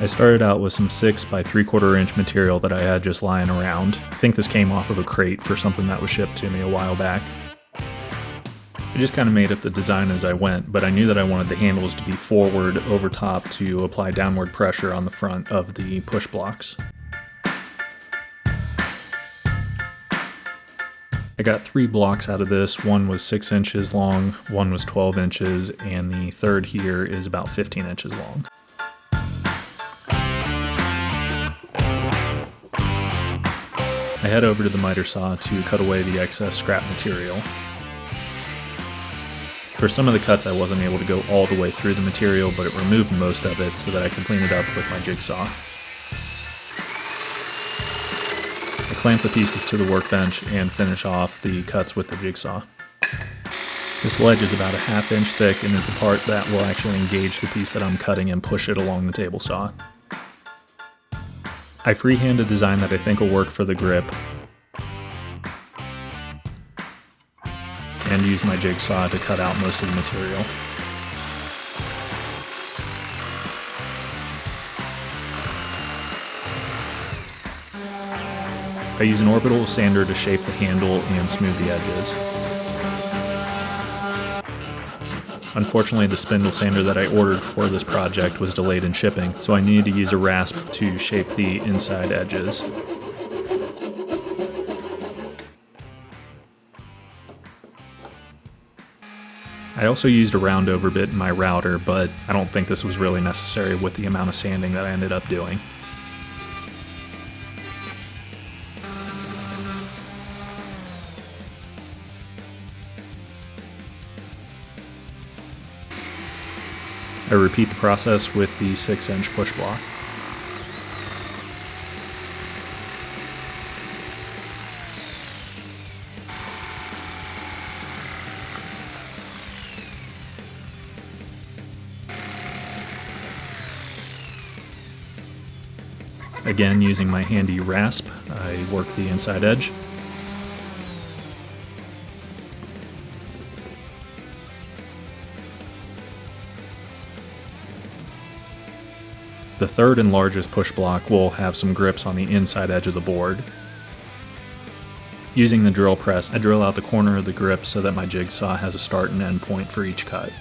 I started out with some 6 by 3/4 inch material that I had just lying around. I think this came off of a crate for something that was shipped to me a while back. I just kind of made up the design as I went, but I knew that I wanted the handles to be forward over top to apply downward pressure on the front of the push blocks. I got 3 blocks out of this. One was 6 inches long, one was 12 inches, and the third here is about 15 inches long. I head over to the miter saw to cut away the excess scrap material. For some of the cuts I wasn't able to go all the way through the material, but it removed most of it so that I could clean it up with my jigsaw. I clamp the pieces to the workbench and finish off the cuts with the jigsaw. This ledge is about a 1/2 inch thick and is the part that will actually engage the piece that I'm cutting and push it along the table saw. I freehand a design that I think will work for the grip and use my jigsaw to cut out most of the material. I use an orbital sander to shape the handle and smooth the edges. Unfortunately, the spindle sander that I ordered for this project was delayed in shipping, so I needed to use a rasp to shape the inside edges. I also used a round over bit in my router, but I don't think this was really necessary with the amount of sanding that I ended up doing. I repeat the process with the 6 inch push block. Again, using my handy rasp, I work the inside edge. The third and largest push block will have some grips on the inside edge of the board. Using the drill press, I drill out the corner of the grip so that my jigsaw has a start and end point for each cut.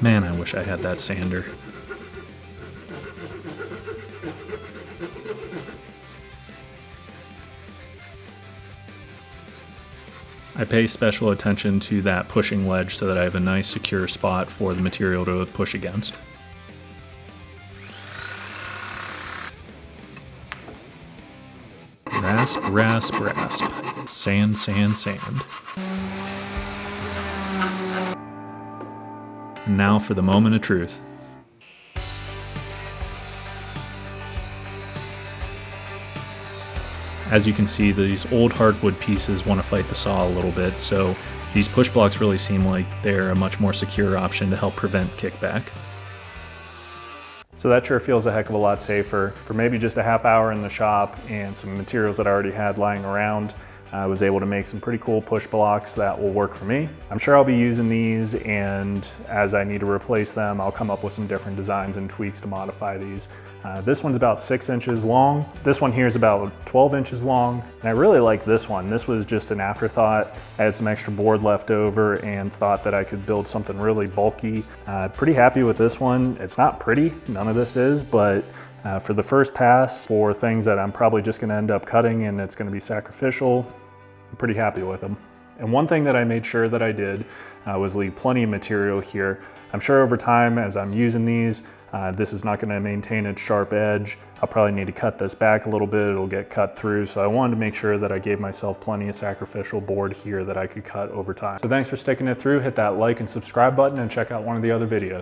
Man, I wish I had that sander. I pay special attention to that pushing ledge so that I have a nice secure spot for the material to push against. Rasp, rasp, rasp. Sand, sand, sand. And now for the moment of truth. As you can see, these old hardwood pieces want to fight the saw a little bit, so these push blocks really seem like they're a much more secure option to help prevent kickback. So that sure feels a heck of a lot safer. For maybe just a half hour in the shop and some materials that I already had lying around, I was able to make some pretty cool push blocks that will work for me. I'm sure I'll be using these, and as I need to replace them, I'll come up with some different designs and tweaks to modify these. This one's about 6 inches long. This one here is about 12 inches long, and I really like this one. This was just an afterthought. I had some extra board left over and thought that I could build something really bulky. Pretty happy with this one. It's not pretty, none of this is, but for the first pass, for things that I'm probably just gonna end up cutting and it's gonna be sacrificial, I'm pretty happy with them. And one thing that I made sure that I did was leave plenty of material here. I'm sure over time, as I'm using these, this is not going to maintain its sharp edge. I'll probably need to cut this back a little bit. It'll get cut through. So I wanted to make sure that I gave myself plenty of sacrificial board here that I could cut over time. So thanks for sticking it through. Hit that like and subscribe button and check out one of the other videos.